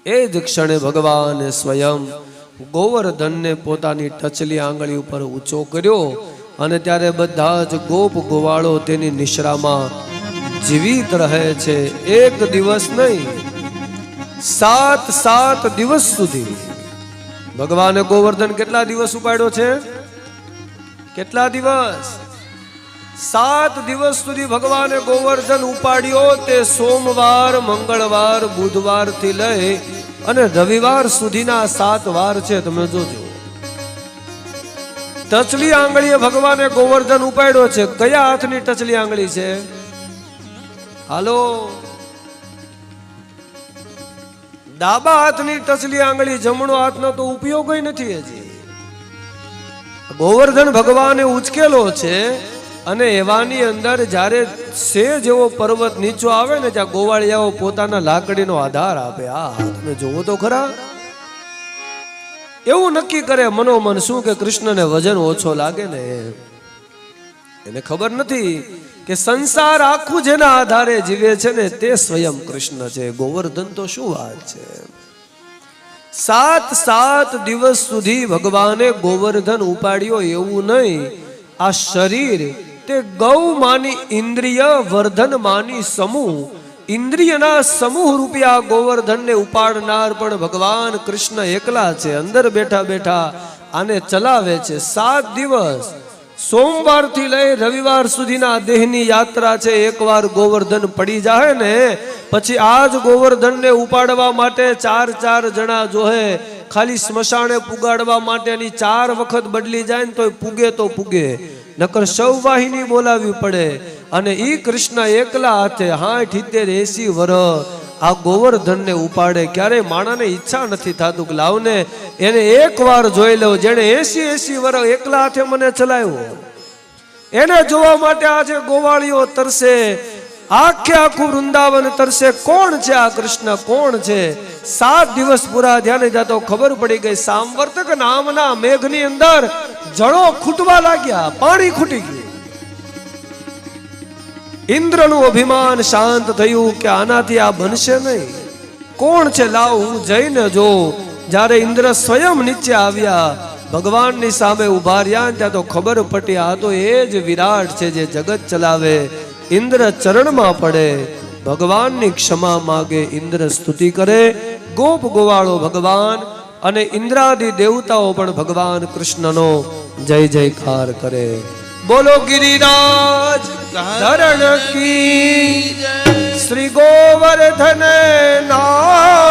એ જ ક્ષણે ભગવાન સ્વયં ગોવર્ધનને પોતાની ટચલી આંગળી ઉપર ઊંચો કર્યો અને ત્યારે બધા જ ગોપ ગોવાળો તેની નિશ્રામાં જીવિત રહે છે. એક દિવસ નહીં, 7 દિવસ સુધી ભગવાને ગોવર્ધન કેટલા દિવસ ઉપાડ્યો છે? કેટલા દિવસ? 7 દિવસ સુધી ભગવાને ગોવર્ધન ઉપાડ્યો. તે સોમવાર, મંગળવાર, બુધવાર થી લઈ અને રવિવાર સુધીના 7 વાર છે. તમે જોજો, ટચલી આંગળીએ ભગવાને ગોવર્ધન ઉપાડ્યો છે. કયા હાથની ટચલી આંગળી છે? હાલો, ડાબા હાથની ટચલી આંગળી. જમણો હાથનો તો ઉપયોગ નથી હજી. ગોવર્ધન ભગવાને ઉચકેલો છે અને એવાની અંદર જ્યારે સે જેવો પર્વત નીચો આવે ને, ત્યાં ગોવાળિયાઓ પોતાના લાકડીનો આધાર આપે. આ તમે જોવો તો ખરા. એવું નક્કી કરે મનોમન શું કે કૃષ્ણને વજન ઓછો લાગે ને, એને ખબર નથી કે સંસાર આખું જેના આધારે જીવે છે ને તે સ્વયં કૃષ્ણ છે. ગોવર્ધન તો શું વાત છે. 7 દિવસ સુધી ભગવાને ગોવર્ધન ઉપાડ્યો. એવું નહીં, આ શરીર તે ગૌ માની ઇન્દ્રિય વર્ધન માની સમૂહ, ઇન્દ્રિયના સમૂહ રૂપિયા ગોવર્ધનને ઉપાડનાર પણ ભગવાન કૃષ્ણ એકલા છે. અંદર બેઠા બેઠા આને ચલાવે છે. 7 દિવસ, સોમવાર થી લઈ રવિવાર સુધીના દેહની યાત્રા છે. એકવાર ગોવર્ધન પડી જાય ને પછી આ જ ગોવર્ધનને ઉપાડવા માટે 4 જણા જોહે. ખાલી સ્મશાને પુગાડવા માટેની 4 વખત બદલી જાય ને તોય પૂગે તો પૂગે, નકર સૌવાહિની બોલાવવી પડે. અને ઈ કૃષ્ણ એકલા હાથે 60, 70, 80 વર્ષ આ ગોવર્ધનને ઉપાડે. ક્યારેય માણાને ઈચ્છા નથી થતું કે લાવને એને એક વાર જોઈ લો. જેને 80 વર્ષ એકલા હાથે મને ચલાવ્યો, એને જોવા માટે આજે ગોવાળીઓ તરસે, આખું વૃંદાવન તરસે. કોણ છે આ કૃષ્ણ? કોણ છે? 7 દિવસ પૂરા ધ્યાને જાતો ખબર પડી ગઈ. સામવર્તક નામના મેઘની અંદર જળો ખૂટવા લાગ્યા, પાણી ખૂટી ગયું. ઇન્દ્રનું અભિમાન શાંત થયું કે આનાથી આ બનશે નહીં. કોણ છે? લાવ હું જઈને જો. જ્યારે ઇન્દ્ર સ્વયં નીચે આવ્યા, ભગવાનની સામે ઉભા રહ્યા, ત્યાં તો ખબર પડી આ તો એ જ વિરાટ છે જે જગત ચલાવે. ઇન્દ્ર ચરણમાં પડે, ભગવાનની ક્ષમા માગે, ઇન્દ્ર સ્તુતિ કરે. ગોપ ગોવાળો ભગવાન અને ઇન્દ્રાદિ દેવતાઓ પણ ભગવાન કૃષ્ણનો જય જયકાર કરે. બોલો ગિરિરાજ ધરણ કી, શ્રી ગોવર્ધન ના